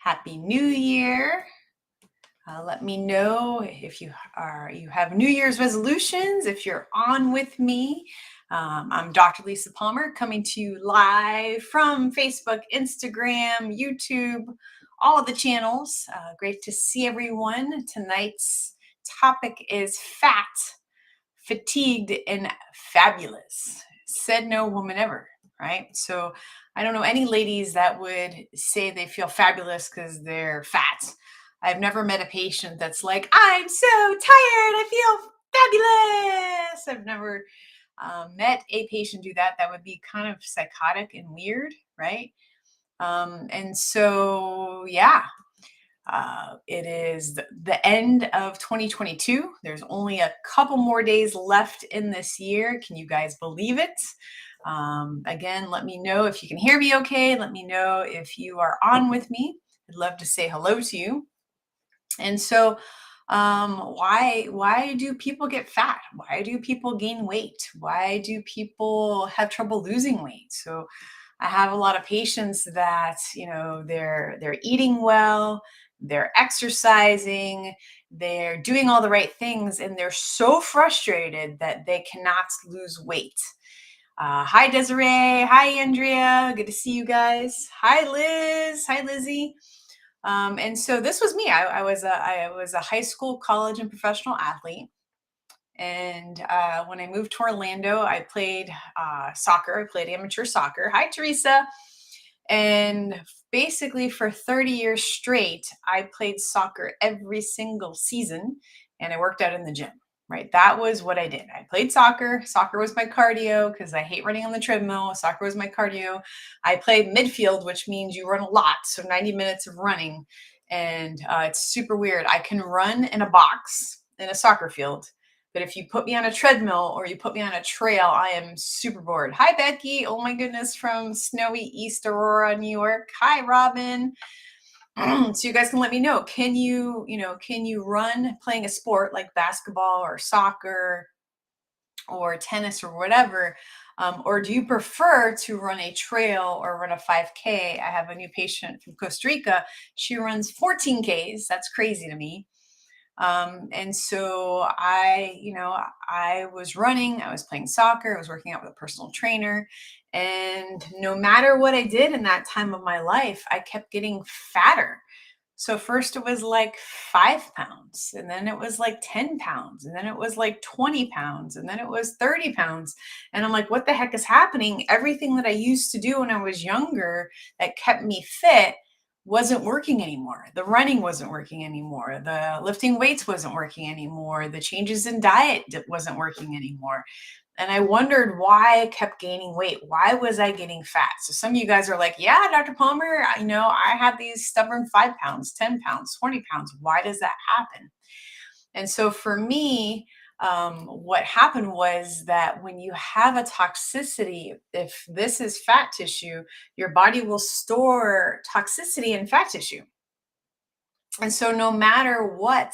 Happy New Year. Let me know if you have New Year's resolutions, if you're on with me. I'm Dr. Lisa Palmer coming to you live from Facebook, Instagram, YouTube, all of the channels. Great to see everyone. Tonight's topic is fat, fatigued, and fabulous. Said no woman ever, right? So I don't know any ladies that would say they feel fabulous because they're fat. I've never met a patient that's like, I'm so tired, I feel fabulous. I've never met a patient do that. That would be kind of psychotic and weird, right? And so, yeah, it is the end of 2022. There's only a couple more days left in this year. Can you guys believe it? Again, let me know if you can hear me okay. Let me know if you are on with me. I'd love to say hello to you. And so, why do people get fat? Why do people gain weight? Why do people have trouble losing weight? So I have a lot of patients that, they're eating well, they're exercising, they're doing all the right things, and they're so frustrated that they cannot lose weight. Hi, Desiree. Hi, Andrea. Good to see you guys. Hi, Liz. Hi, Lizzie. And so this was me. I was a high school, college, and professional athlete. And when I moved to Orlando, I played soccer. I played amateur soccer. Hi, Teresa. And basically, for 30 years straight, I played soccer every single season, and I worked out in the gym. Right, that was what I did. I played soccer. Soccer was my cardio because I hate running on the treadmill. Soccer was my cardio. I played midfield, which means you run a lot, so 90 minutes of running, and it's super weird. I can run in a box in a soccer field, but if you put me on a treadmill or you put me on a trail, I am super bored. Hi, Becky. Oh my goodness, from snowy East Aurora, New York. Hi, Robin. So you guys can let me know. Can you run playing a sport like basketball or soccer or tennis or whatever? Or do you prefer to run a trail or run a 5K? I have a new patient from Costa Rica. She runs 14Ks. That's crazy to me. And so I was running, I was playing soccer, I was working out with a personal trainer. And no matter what I did in that time of my life, I kept getting fatter. So first it was like 5 pounds, and then it was like 10 pounds, and then it was like 20 pounds, and then it was 30 pounds. And I'm like, what the heck is happening? Everything that I used to do when I was younger that kept me fit wasn't working anymore. The running wasn't working anymore. The lifting weights wasn't working anymore. The changes in diet wasn't working anymore. And I wondered why I kept gaining weight. Why was I getting fat? So some of you guys are like, yeah, Dr. Palmer, I have these stubborn 5 pounds, 10 pounds, 20 pounds. Why does that happen? And so for me, what happened was that when you have a toxicity, if this is fat tissue, your body will store toxicity in fat tissue. And so no matter what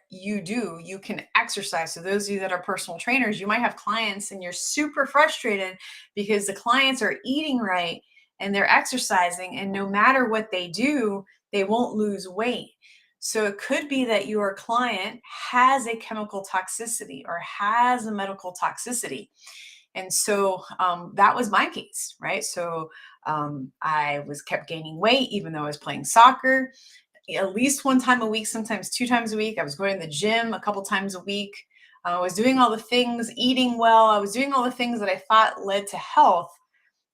you do, you can exercise. So those of you that are personal trainers, you might have clients and you're super frustrated because the clients are eating right and they're exercising, and no matter what they do, they won't lose weight. So it could be that your client has a chemical toxicity or has a medical toxicity. And so that was my case, right? So I was kept gaining weight even though I was playing soccer at least one time a week, sometimes 2 times a week. I was going to the gym a couple times a week. I was doing all the things, eating well. I was doing all the things that I thought led to health.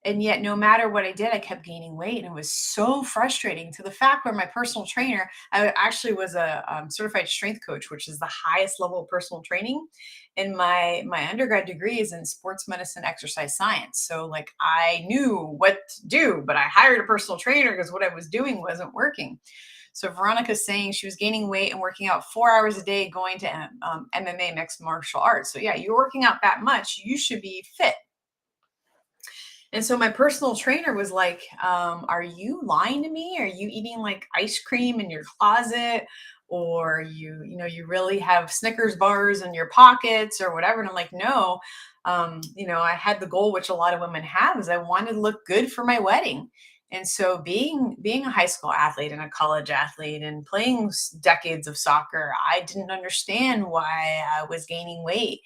And yet, no matter what I did, I kept gaining weight. And it was so frustrating to the fact where my personal trainer, I actually was a certified strength coach, which is the highest level of personal training. And my undergrad degree is in sports medicine, exercise science. So like I knew what to do, but I hired a personal trainer because what I was doing wasn't working. So Veronica's saying she was gaining weight and working out 4 hours a day, going to MMA, mixed martial arts. So yeah, you're working out that much, you should be fit. And so my personal trainer was like, are you lying to me? Are you eating like ice cream in your closet? Or you really have Snickers bars in your pockets or whatever? And I'm like, no. I had the goal, which a lot of women have, is I wanted to look good for my wedding. And so being a high school athlete and a college athlete and playing decades of soccer, I didn't understand why I was gaining weight.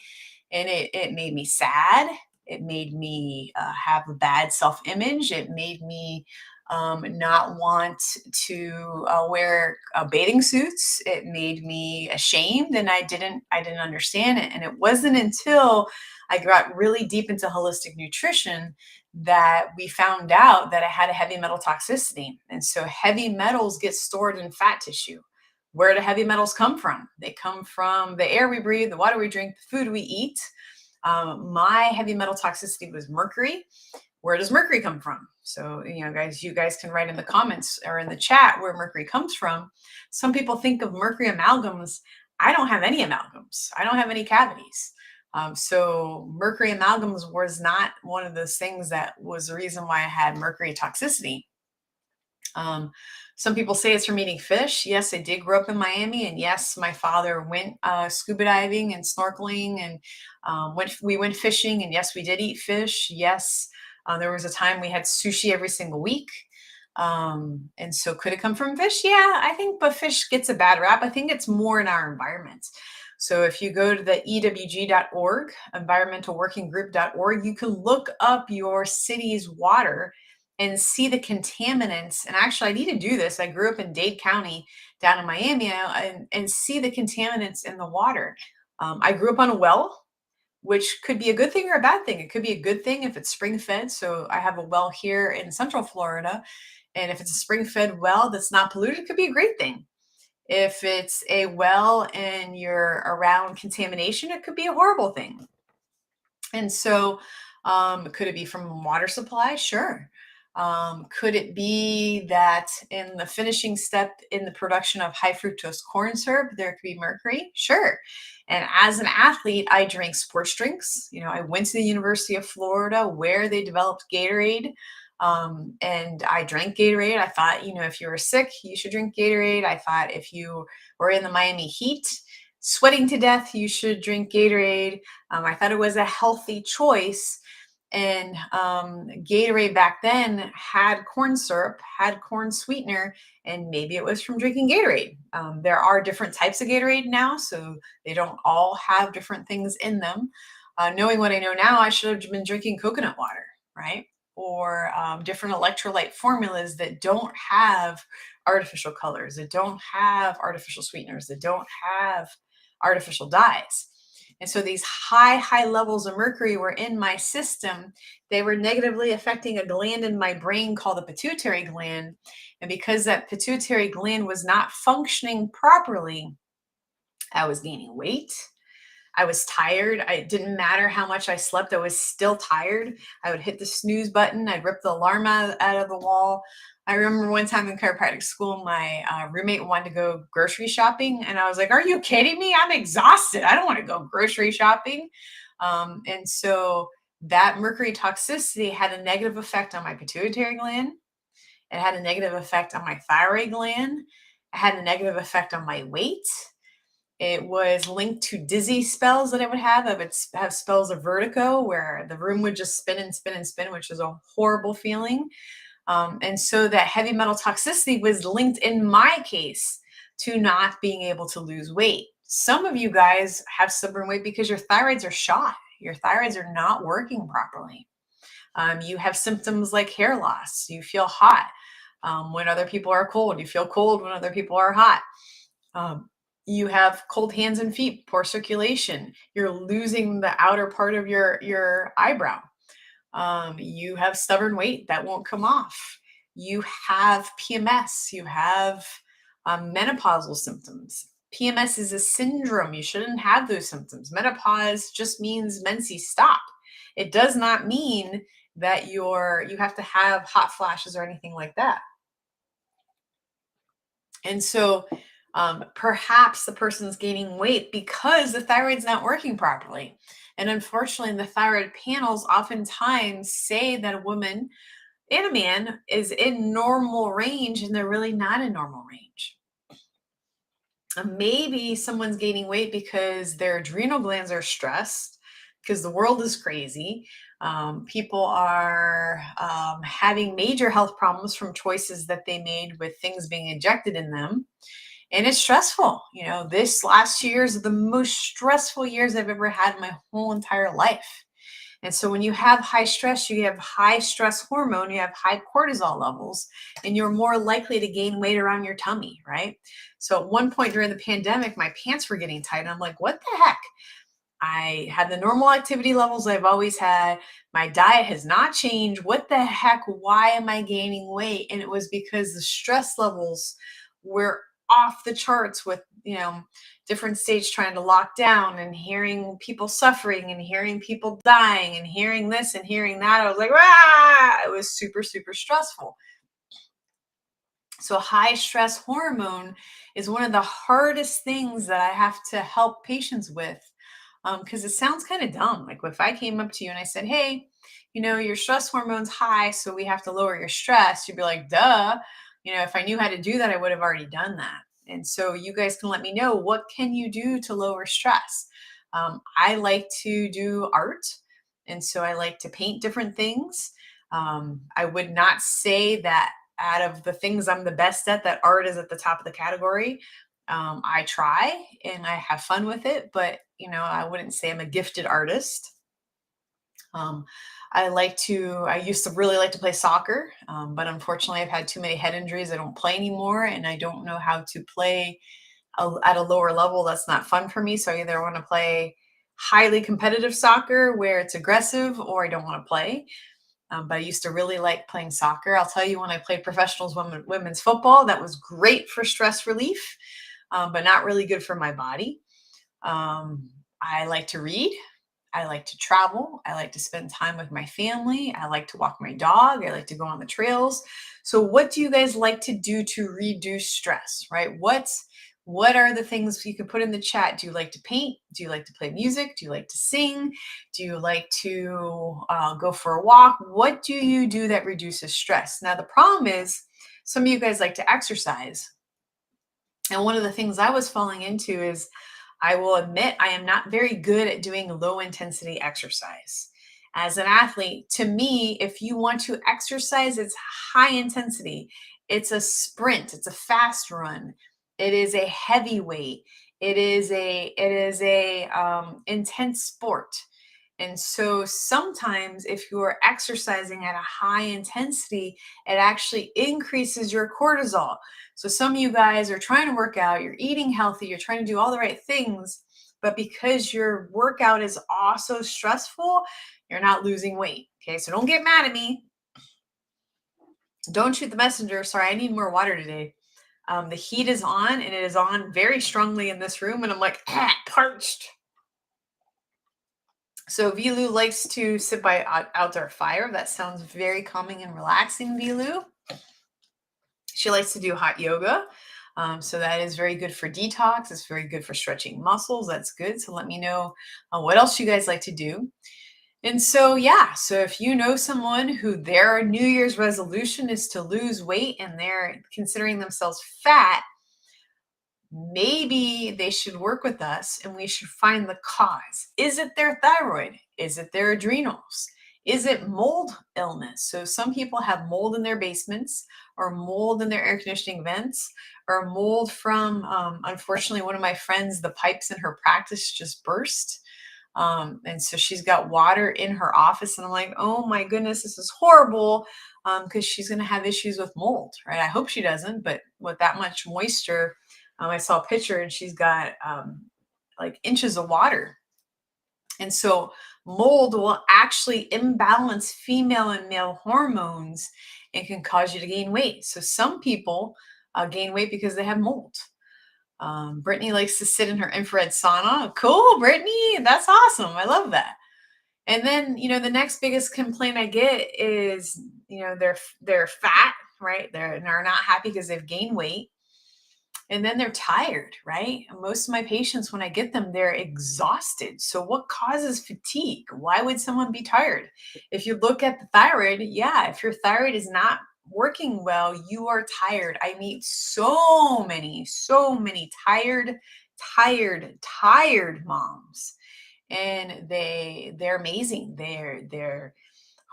And it made me sad. It made me have a bad self-image. It made me not want to wear bathing suits. It made me ashamed, and I didn't understand it. And it wasn't until I got really deep into holistic nutrition that we found out that I had a heavy metal toxicity. And so heavy metals get stored in fat tissue. Where do heavy metals come from? They come from the air we breathe, the water we drink, the food we eat. My heavy metal toxicity was mercury. Where does mercury come from? So, guys, you guys can write in the comments or in the chat where mercury comes from. Some people think of mercury amalgams. I don't have any amalgams. I don't have any cavities. So mercury amalgams was not one of those things that was the reason why I had mercury toxicity. Some people say it's from eating fish. Yes, I did grow up in Miami, and yes, my father went scuba diving and snorkeling, and we went fishing, and yes, we did eat fish. Yes, there was a time we had sushi every single week. And so could it come from fish? Yeah, I think, but fish gets a bad rap. I think it's more in our environment. So if you go to the ewg.org, environmentalworkinggroup.org, you can look up your city's water and see the contaminants. And actually, I need to do this. I grew up in Dade County down in Miami, and see the contaminants in the water. I grew up on a well, which could be a good thing or a bad thing. It could be a good thing if it's spring fed. So I have a well here in Central Florida. And if it's a spring fed well that's not polluted, it could be a great thing. If it's a well and you're around contamination, it could be a horrible thing. And so, could it be from water supply? Sure. Could it be that in the finishing step in the production of high fructose corn syrup, there could be mercury? Sure. And as an athlete, I drank sports drinks. I went to the University of Florida where they developed Gatorade. And I drank Gatorade. I thought, if you were sick, you should drink Gatorade. I thought if you were in the Miami heat, sweating to death, you should drink Gatorade. I thought it was a healthy choice. And Gatorade back then had corn syrup, had corn sweetener, and maybe it was from drinking Gatorade. There are different types of Gatorade now, so they don't all have different things in them. Knowing what I know now, I should have been drinking coconut water, right? Or different electrolyte formulas that don't have artificial colors, that don't have artificial sweeteners, that don't have artificial dyes. And so these high levels of mercury were in my system. They were negatively affecting a gland in my brain called the pituitary gland. And because that pituitary gland was not functioning properly, I was gaining weight. I was tired. It didn't matter how much I slept. I was still tired. I would hit the snooze button. I'd rip the alarm out of the wall. I remember one time in chiropractic school, my roommate wanted to go grocery shopping. And I was like, are you kidding me? I'm exhausted. I don't want to go grocery shopping. And so that mercury toxicity had a negative effect on my pituitary gland. It had a negative effect on my thyroid gland. It had a negative effect on my weight. It was linked to dizzy spells that I would have. I would have spells of vertigo where the room would just spin and spin and spin, which is a horrible feeling. And so that heavy metal toxicity was linked in my case to not being able to lose weight. Some of you guys have stubborn weight because your thyroids are shot. Your thyroids are not working properly. You have symptoms like hair loss. You feel hot when other people are cold. You feel cold when other people are hot. You have cold hands and feet, poor circulation. You're losing the outer part of your eyebrow. You have stubborn weight that won't come off. You have PMS. You have menopausal symptoms. PMS is a syndrome. You shouldn't have those symptoms. Menopause just means menses stop. It does not mean that you have to have hot flashes or anything like that. And so perhaps the person's gaining weight because the thyroid's not working properly. And unfortunately, the thyroid panels oftentimes say that a woman and a man is in normal range, and they're really not in normal range. Maybe someone's gaining weight because their adrenal glands are stressed, because the world is crazy. People are having major health problems from choices that they made with things being injected in them. And it's stressful. This last year is the most stressful years I've ever had in my whole entire life. And so when you have high stress, you have high stress hormone, you have high cortisol levels, and you're more likely to gain weight around your tummy, right? So at one point during the pandemic, my pants were getting tight. And I'm like, what the heck? I had the normal activity levels I've always had. My diet has not changed. What the heck? Why am I gaining weight? And it was because the stress levels were off the charts with, different states trying to lock down and hearing people suffering and hearing people dying and hearing this and hearing that. I was like, ah, it was super, super stressful. So high stress hormone is one of the hardest things that I have to help patients with, because it sounds kind of dumb. Like if I came up to you and I said, hey, your stress hormone's high, so we have to lower your stress, you'd be like, duh. If I knew how to do that, I would have already done that. And so you guys can let me know, what can you do to lower stress? I like to do art. And so I like to paint different things. I would not say that out of the things I'm the best at, that art is at the top of the category. I try and I have fun with it, but I wouldn't say I'm a gifted artist. Um, I used to really like to play soccer, but unfortunately, I've had too many head injuries. I don't play anymore, and I don't know how to play at a lower level. That's not fun for me. So I either want to play highly competitive soccer where it's aggressive, or I don't want to play. But I used to really like playing soccer. I'll tell you, when I played professionals women's football, that was great for stress relief, but not really good for my body. I like to read. I like to travel. I like to spend time with my family. I like to walk my dog. I like to go on the trails. So what do you guys like to do to reduce stress, right? What are the things you can put in the chat? Do you like to paint? Do you like to play music? Do you like to sing? Do you like to go for a walk? What do you do that reduces stress? Now, the problem is some of you guys like to exercise. And one of the things I was falling into is, I will admit, I am not very good at doing low intensity exercise. As an athlete, to me, if you want to exercise, it's high intensity. It's a sprint, it's a fast run. It is a heavyweight. It is a intense sport. And so sometimes if you are exercising at a high intensity, it actually increases your cortisol. So some of you guys are trying to work out, you're eating healthy, you're trying to do all the right things, but because your workout is also stressful, you're not losing weight. Okay, so don't get mad at me. Don't shoot the messenger. Sorry, I need more water today. The heat is on, and it is on very strongly in this room, and I'm like, parched. So Vilu likes to sit by outdoor fire. That sounds very calming and relaxing, Vilu. She likes to do hot yoga. So that is very good for detox. It's very good for stretching muscles. That's good. So let me know what else you guys like to do. And so, yeah, so if you know someone who their New Year's resolution is to lose weight and they're considering themselves fat, maybe they should work with us and we should find the cause. Is it their thyroid? Is it their adrenals? Is it mold illness? So some people have mold in their basements, or mold in their air conditioning vents, or mold from, unfortunately, one of my friends, the pipes in her practice just burst. And so she's got water in her office. And I'm like, oh my goodness, this is horrible, because she's going to have issues with mold, right? I hope she doesn't, but with that much moisture, I saw a picture and she's got like inches of water. And so mold will actually imbalance female and male hormones and can cause you to gain weight. So some people gain weight because they have mold. Brittany likes to sit in her infrared sauna. Cool, Brittany. That's awesome. I love that. And then, the next biggest complaint I get is, they're fat, right? They're not happy because they've gained weight. And then they're tired, right? Most of my patients, when I get them, they're exhausted. So what causes fatigue? Why would someone be tired? If you look at the thyroid, yeah, if your thyroid is not working well, you are tired. I meet so many tired moms. and they're amazing. They're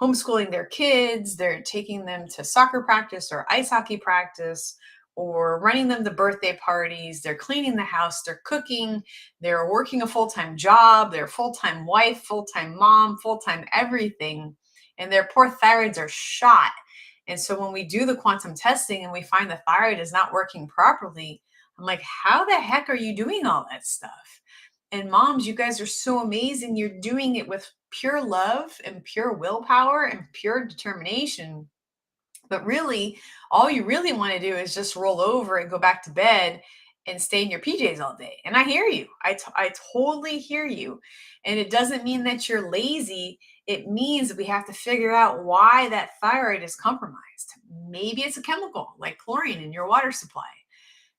homeschooling their kids, they're taking them to soccer practice or ice hockey practice, or running them to birthday parties, they're cleaning the house, they're cooking, they're working a full-time job, they're a full-time wife, full-time mom, full-time everything, and their poor thyroids are shot. And so when we do the quantum testing and we find the thyroid is not working properly, I'm like, how the heck are you doing all that stuff? And moms, you guys are so amazing. You're doing it with pure love and pure willpower and pure determination. But really, all you really want to do is just roll over and go back to bed and stay in your PJs all day. And I hear you. I totally hear you. And it doesn't mean that you're lazy. It means that we have to figure out why that thyroid is compromised. Maybe it's a chemical like chlorine in your water supply.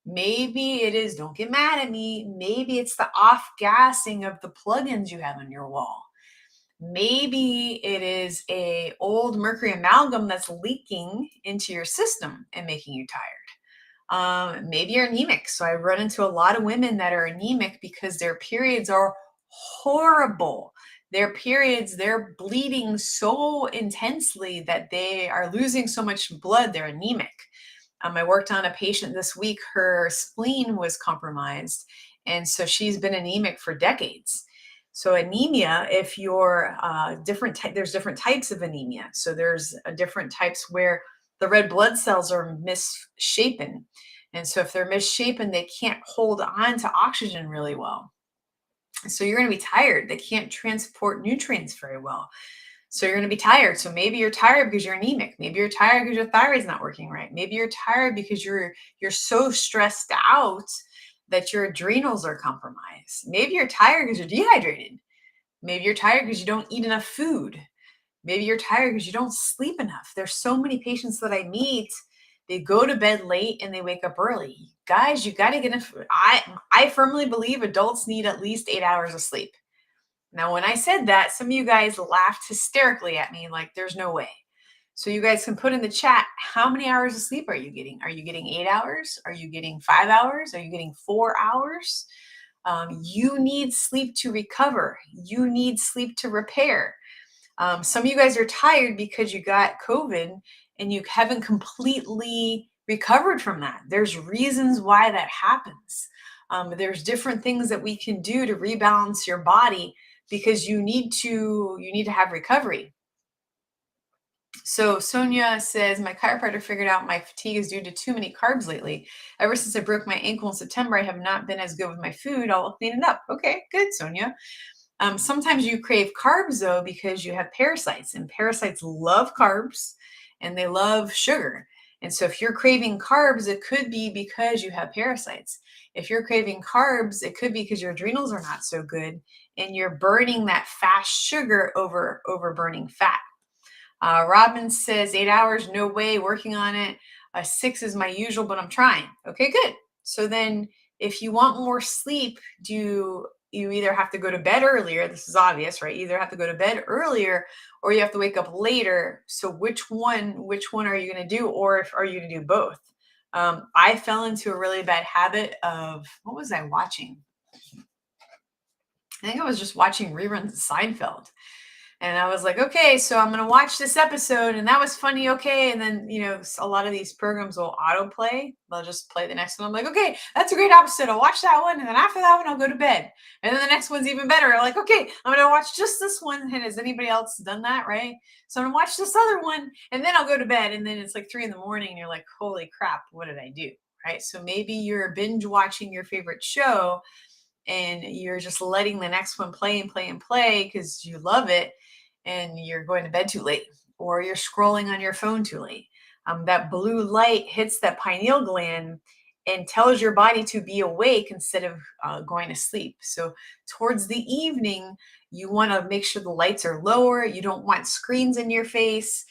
Maybe it is, don't get mad at me. Maybe it's the off gassing of the plugins you have on your wall. Maybe it is a old mercury amalgam that's leaking into your system and making you tired. Maybe you're anemic. So I run into a lot of women that are anemic because their periods are horrible. Their periods, they're bleeding so intensely that they are losing so much blood, they're anemic. I worked on a patient this week, her spleen was compromised. And so she's been anemic for decades. So anemia, if you're there's different types of anemia. So there's different types where the red blood cells are misshapen. And so if they're misshapen, they can't hold on to oxygen really well. So you're going to be tired. They can't transport nutrients very well. So you're going to be tired. So maybe you're tired because you're anemic. Maybe you're tired because your thyroid's not working right. Maybe you're tired because you're so stressed out that your adrenals are compromised. Maybe you're tired because you're dehydrated. Maybe you're tired because you don't eat enough food. Maybe you're tired because you don't sleep enough. There's so many patients that I meet, they go to bed late and they wake up early. Guys, you got to get enough. I firmly believe adults need at least 8 hours of sleep. Now, when I said that, some of you guys laughed hysterically at me like there's no way. So you guys can put in the chat, how many hours of sleep are you getting? Are you getting 8 hours? Are you getting 5 hours? Are you getting 4 hours? You need sleep to recover. You need sleep to repair. Some of you guys are tired because you got COVID and you haven't completely recovered from that. There's reasons why that happens. There's different things that we can do to rebalance your body because you need to have recovery. So Sonia says, my chiropractor figured out my fatigue is due to too many carbs lately. Ever since I broke my ankle in September, I have not been as good with my food. I'll clean it up. Okay, good, Sonia. Sometimes you crave carbs though because you have parasites, and parasites love carbs and they love sugar. And so if you're craving carbs, it could be because you have parasites. If you're craving carbs, it could be because your adrenals are not so good and you're burning that fast sugar over burning fat. Robin says 8 hours, no way, working on it. 6 is my usual, but I'm trying. Okay, good. So then if you want more sleep, you either have to go to bed earlier. This is obvious, right? You either have to go to bed earlier or you have to wake up later. So which one are you going to do? Or are you going to do both? I fell into a really bad habit of, what was I watching? I think I was just watching reruns of Seinfeld. And I was like, okay, so I'm going to watch this episode. And that was funny. Okay. And then, a lot of these programs will autoplay. They'll just play the next one. I'm like, okay, that's a great episode. I'll watch that one. And then after that one, I'll go to bed. And then the next one's even better. I'm like, okay, I'm going to watch just this one. And has anybody else done that? Right. So I'm going to watch this other one and then I'll go to bed. And then it's like 3 a.m. and you're like, holy crap, what did I do? Right. So maybe you're binge watching your favorite show and you're just letting the next one play and play and play because you love it, and you're going to bed too late, or you're scrolling on your phone too late. That blue light hits that pineal gland and tells your body to be awake instead of going to sleep. So towards the evening, you want to make sure the lights are lower. You don't want screens in your face.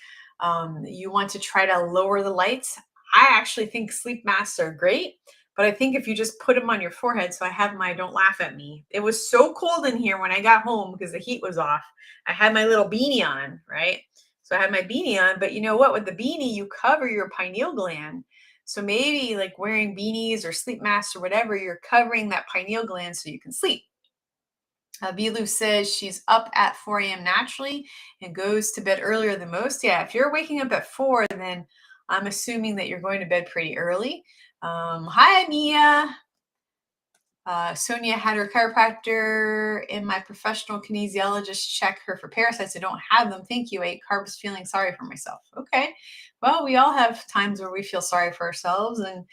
You want to try to lower the lights. I actually think sleep masks are great, but I think if you just put them on your forehead, so I have my Don't Laugh at Me. It was so cold in here when I got home because the heat was off. I had my little beanie on, right? So I had my beanie on, but you know what? With the beanie, you cover your pineal gland. So maybe like wearing beanies or sleep masks or whatever, you're covering that pineal gland so you can sleep. Vilu says she's up at 4 a.m. naturally and goes to bed earlier than most. Yeah, if you're waking up at 4, then I'm assuming that you're going to bed pretty early. Hi, Mia. Sonia had her chiropractor and my professional kinesiologist check her for parasites. I don't have them. Thank you. I ate carbs feeling sorry for myself. Okay. Well, we all have times where we feel sorry for ourselves. And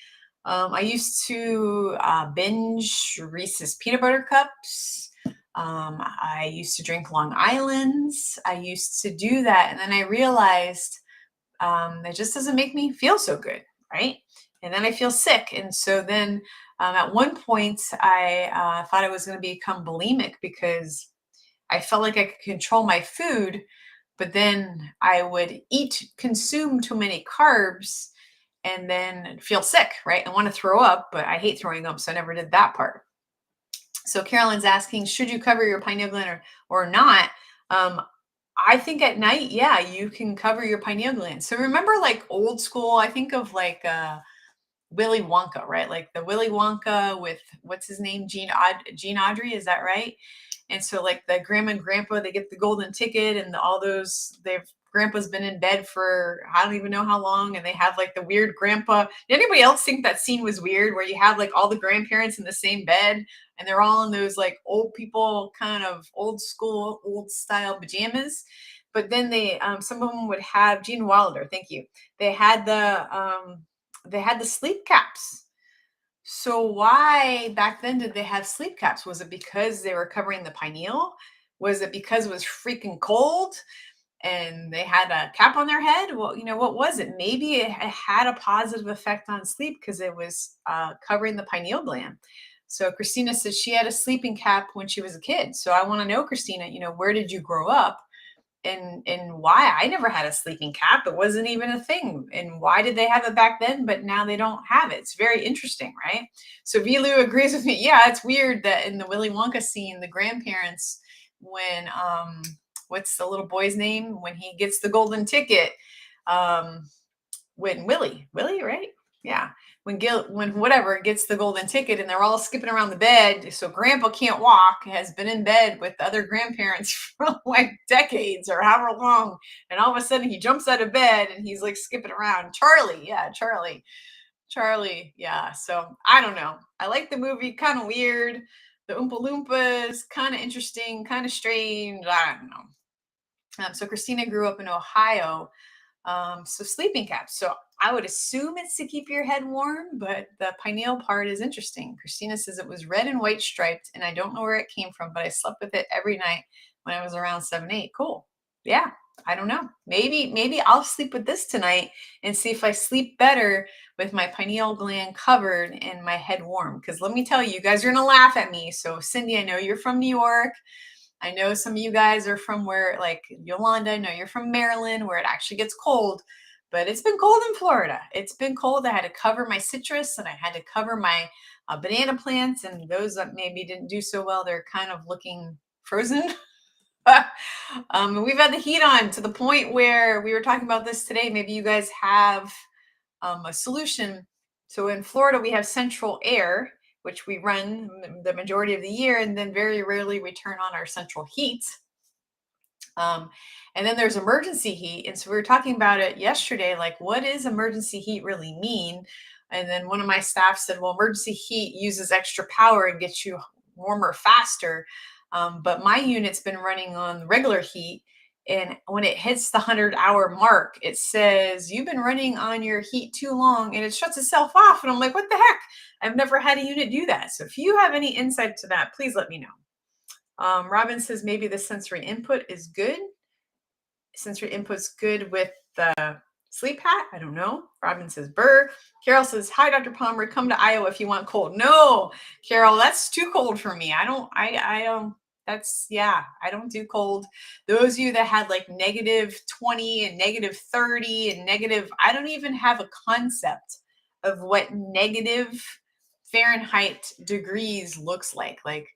I used to binge Reese's peanut butter cups. I used to drink Long Island's. I used to do that. And then I realized it just doesn't make me feel so good. Right. And then I feel sick. And so then at one point, I thought I was going to become bulimic because I felt like I could control my food, but then I would consume too many carbs and then feel sick, right? I want to throw up, but I hate throwing up, so I never did that part. So Carolyn's asking, should you cover your pineal gland or not? I think at night, yeah, you can cover your pineal gland. So remember like old school, I think of like Willy Wonka, right? Like the Willy Wonka with what's his name, Gene Audrey, is that right? And so like the grandma and grandpa, they get the golden ticket, and all those grandpa's been in bed for I don't even know how long, and they have like the weird grandpa. Did anybody else think that scene was weird where you have like all the grandparents in the same bed and they're all in those like old people kind of old school, old style pajamas? But then they some of them would have Gene Wilder, thank you. They had the sleep caps. So why back then did they have sleep caps? Was it because they were covering the pineal? Was it because it was freaking cold and they had a cap on their head? Well, what was it? Maybe it had a positive effect on sleep because it was covering the pineal gland. So Christina says she had a sleeping cap when she was a kid. So I want to know, Christina, where did you grow up? And why? I never had a sleeping cap. It wasn't even a thing. And why did they have it back then, but now they don't have it? It's very interesting, right? So Vilu agrees with me. Yeah, it's weird that in the Willy Wonka scene, the grandparents, when what's the little boy's name? When he gets the golden ticket, when Willie, right? Yeah. When whatever gets the golden ticket and they're all skipping around the bed. So grandpa can't walk, has been in bed with other grandparents for like decades or however long. And all of a sudden he jumps out of bed and he's like skipping around. Charlie. Yeah. Charlie. Yeah. So I don't know. I like the movie. Kind of weird. The Oompa Loompas, kind of interesting, kind of strange. I don't know. So Christina grew up in Ohio. So sleeping caps. So I would assume it's to keep your head warm, but the pineal part is interesting. Christina says it was red and white striped, and I don't know where it came from, but I slept with it every night when I was around 7, 8. Cool. Yeah. I don't know. Maybe I'll sleep with this tonight and see if I sleep better with my pineal gland covered and my head warm. Because let me tell you, you guys are going to laugh at me. So Cindy, I know you're from New York. I know some of you guys are from where, like Yolanda, I know you're from Maryland, where it actually gets cold, but it's been cold in Florida. It's been cold. I had to cover my citrus and I had to cover my banana plants, and those that maybe didn't do so well, they're kind of looking frozen. We've had the heat on to the point where we were talking about this today. Maybe you guys have a solution. So in Florida, we have central air, which we run the majority of the year, and then very rarely we turn on our central heat. And then there's emergency heat. And so we were talking about it yesterday, like what does emergency heat really mean? And then one of my staff said, well, emergency heat uses extra power and gets you warmer faster. But my unit's been running on regular heat. And when it hits the 100-hour mark, it says, you've been running on your heat too long, and it shuts itself off. And I'm like, what the heck? I've never had a unit do that. So if you have any insight to that, please let me know. Robin says maybe the sensory input is good. Sensory input's good with the sleep hat. I don't know. Robin says burr. Carol says, hi, Dr. Palmer, come to Iowa if you want cold. No, Carol, that's too cold for me. I don't do cold. Those of you that had like -20 and -30 and negative, I don't even have a concept of what negative Fahrenheit degrees looks like. Like,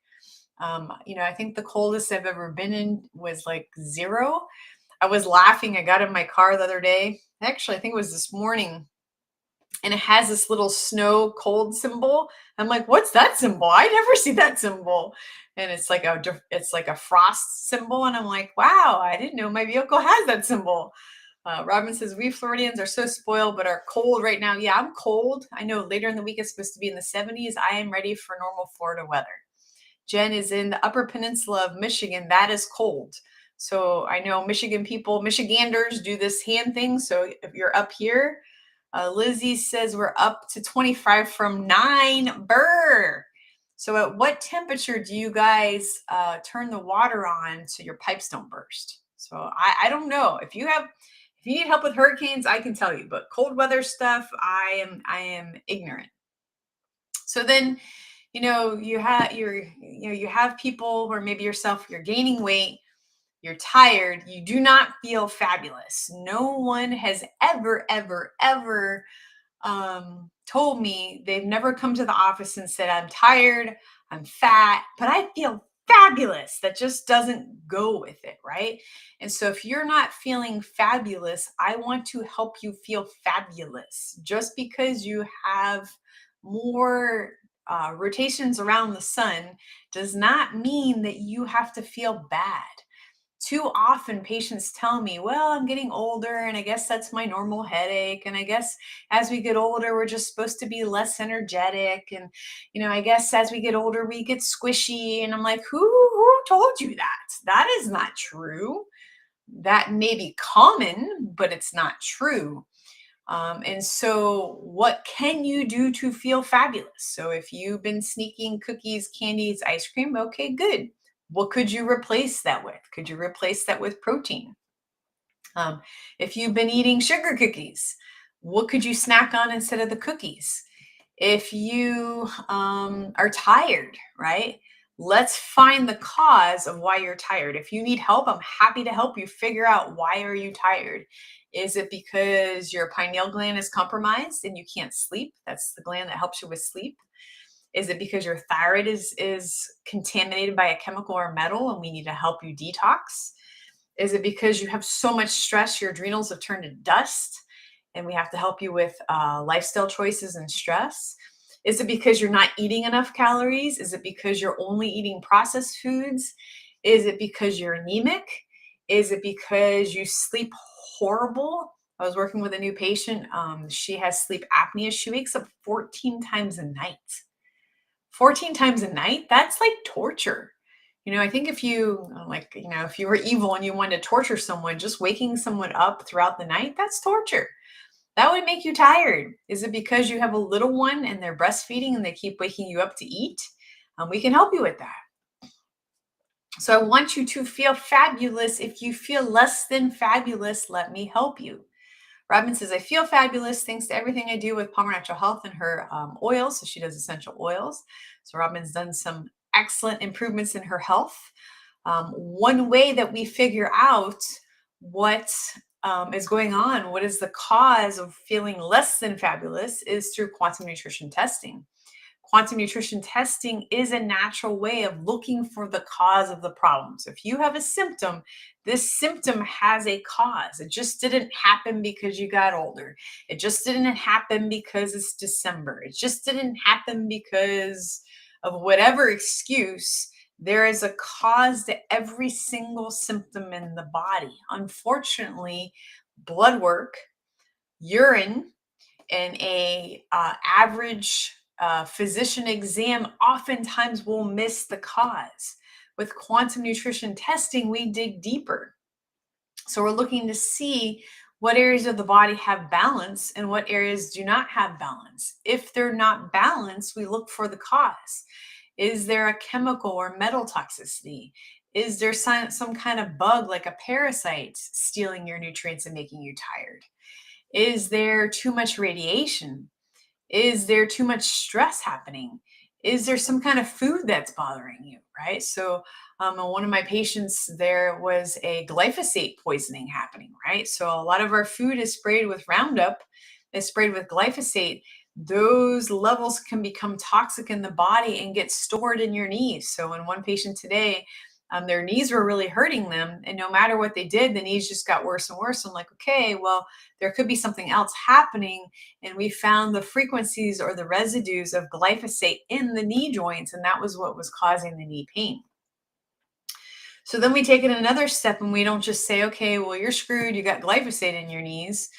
I think the coldest I've ever been in was like 0. I was laughing. I got in my car the other day. Actually, I think it was this morning. and it has this little snow cold symbol. I'm like, what's that symbol? I never see that symbol. And it's like a frost symbol. And I'm like, wow, I didn't know my vehicle has that symbol. Robin says, we Floridians are so spoiled, but are cold right now. Yeah, I'm cold. I know later in the week it's supposed to be in the 70s. I am ready for normal Florida weather. Jen is in the upper peninsula of Michigan. That is cold. So I know Michigan people, Michiganders do this hand thing. So if you're up here, Lizzie says we're up to 25 from 9. Burr. So at what temperature do you guys turn the water on so your pipes don't burst? So I don't know. If you need help with hurricanes, I can tell you, but cold weather stuff, I am ignorant. So then, you have people, or maybe yourself, you're gaining weight, you're tired, you do not feel fabulous. No one has ever told me, they've never come to the office and said, I'm tired, I'm fat, but I feel fabulous. That just doesn't go with it, right? And so if you're not feeling fabulous, I want to help you feel fabulous. Just because you have more rotations around the sun does not mean that you have to feel bad. Too often patients tell me, well, I'm getting older and I guess that's my normal headache. And I guess as we get older, we're just supposed to be less energetic. And, I guess as we get older, we get squishy. And I'm like, who told you that? That is not true. That may be common, but it's not true. And so, what can you do to feel fabulous? So, if you've been sneaking cookies, candies, ice cream, okay, good. What could you replace that with? Could you replace that with protein? Um, if you've been eating sugar cookies, what could you snack on instead of the cookies? If you are tired, right? Let's find the cause of why you're tired. If you need help, I'm happy to help you figure out, why are you tired? Is it because your pineal gland is compromised and you can't sleep? That's the gland that helps you with sleep. Is it because your thyroid is contaminated by a chemical or metal and we need to help you detox? Is it because you have so much stress, your adrenals have turned to dust, and we have to help you with lifestyle choices and stress? Is it because you're not eating enough calories? Is it because you're only eating processed foods? Is it because you're anemic? Is it because you sleep horrible? I was working with a new patient. She has sleep apnea. She wakes up 14 times a night. 14 times a night? That's like torture. I think if if you were evil and you wanted to torture someone, just waking someone up throughout the night, that's torture. That would make you tired. Is it because you have a little one and they're breastfeeding and they keep waking you up to eat? We can help you with that. So I want you to feel fabulous. If you feel less than fabulous, let me help you. Robin says, I feel fabulous thanks to everything I do with Palmer Natural Health and her oils. So she does essential oils. So Robin's done some excellent improvements in her health. One way that we figure out what is going on, what is the cause of feeling less than fabulous, is through quantum nutrition testing. Quantum nutrition testing is a natural way of looking for the cause of the problem. So if you have a symptom, this symptom has a cause. It just didn't happen because you got older. It just didn't happen because it's December. It just didn't happen because of whatever excuse. There is a cause to every single symptom in the body. Unfortunately, blood work, urine, and a average physician exam oftentimes will miss the cause. With quantum nutrition testing, we dig deeper. So we're looking to see what areas of the body have balance and what areas do not have balance. If they're not balanced, we look for the cause. Is there a chemical or metal toxicity? Is there some kind of bug, like a parasite, stealing your nutrients and making you tired? Is there too much radiation? Is there too much stress happening? Is there some kind of food that's bothering you, right? So, on one of my patients, there was a glyphosate poisoning happening, right? So, a lot of our food is sprayed with Roundup, is sprayed with glyphosate. Those levels can become toxic in the body and get stored in your knees. So, in one patient today, Their knees were really hurting them. And no matter what they did, the knees just got worse and worse. I'm like, okay, well, there could be something else happening. And we found the frequencies or the residues of glyphosate in the knee joints. And that was what was causing the knee pain. So then we take it another step and we don't just say, okay, well, you're screwed. You got glyphosate in your knees.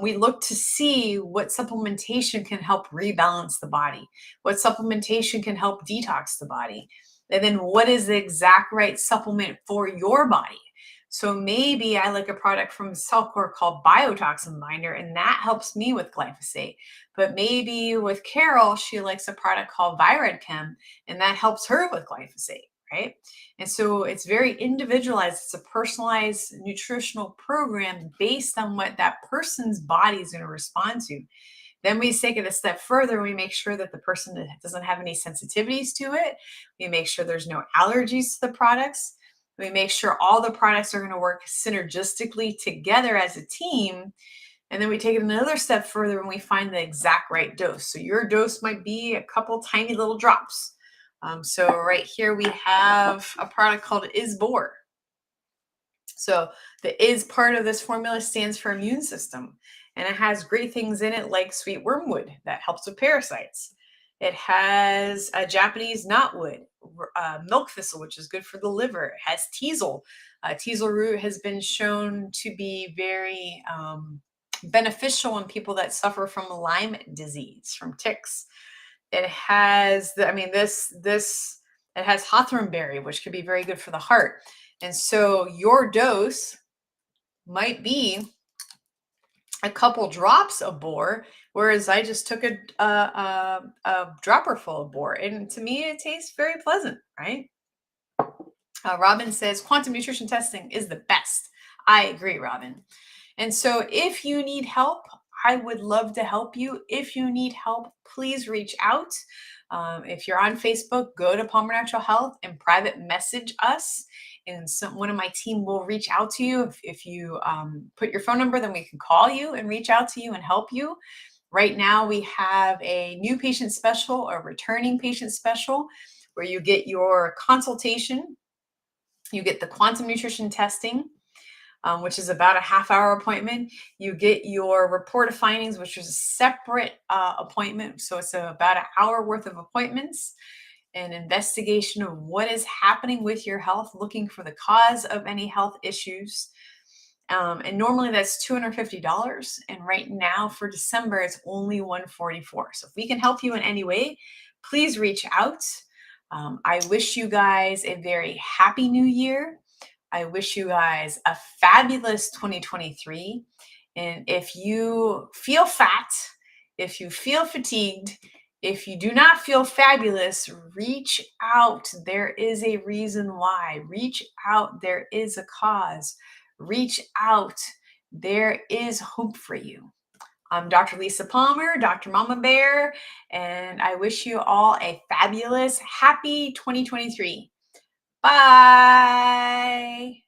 We look to see what supplementation can help rebalance the body, what supplementation can help detox the body, and then what is the exact right supplement for your body. So maybe I like a product from Cellcore called Biotoxin Binder, and that helps me with glyphosate. But maybe with Carol, she likes a product called ViredChem, and that helps her with glyphosate, right? And so it's very individualized. It's a personalized nutritional program based on what that person's body is going to respond to. Then we take it a step further. We make sure that the person doesn't have any sensitivities to it. We make sure there's no allergies to the products. We make sure all the products are going to work synergistically together as a team. And then we take it another step further and we find the exact right dose. So your dose might be a couple tiny little drops. So right here we have a product called Isbor. So the is part of this formula stands for immune system, and it has great things in it like sweet wormwood that helps with parasites. It has a Japanese knotwood, milk thistle, which is good for the liver. It has teasel. Teasel root has been shown to be very beneficial in people that suffer from Lyme disease, from ticks. It has it has hawthorn berry, which could be very good for the heart. And so your dose might be a couple drops of bore, whereas I just took a dropper full of bore. And to me, it tastes very pleasant, right? Robin says quantum nutrition testing is the best. I agree, Robin. And so if you need help, I would love to help you. If you need help, please reach out. If you're on Facebook, go to Palmer Natural Health and private message us. And one of my team will reach out to you. If you put your phone number, then we can call you and reach out to you and help you. Right now, we have a new patient special, a returning patient special, where you get your consultation, you get the quantum nutrition testing, which is about a half-hour appointment. You get your report of findings, which is a separate appointment. So it's about an hour worth of appointments, an investigation of what is happening with your health, looking for the cause of any health issues. And normally that's $250. And right now for December, it's only $144. So if we can help you in any way, please reach out. I wish you guys a very happy new year. I wish you guys a fabulous 2023. And if you feel fat, if you feel fatigued, if you do not feel fabulous, reach out. There is a reason why. Reach out. There is a cause. Reach out. There is hope for you. I'm Dr. Lisa Palmer, Dr. Mama Bear, and I wish you all a fabulous, happy 2023. Bye.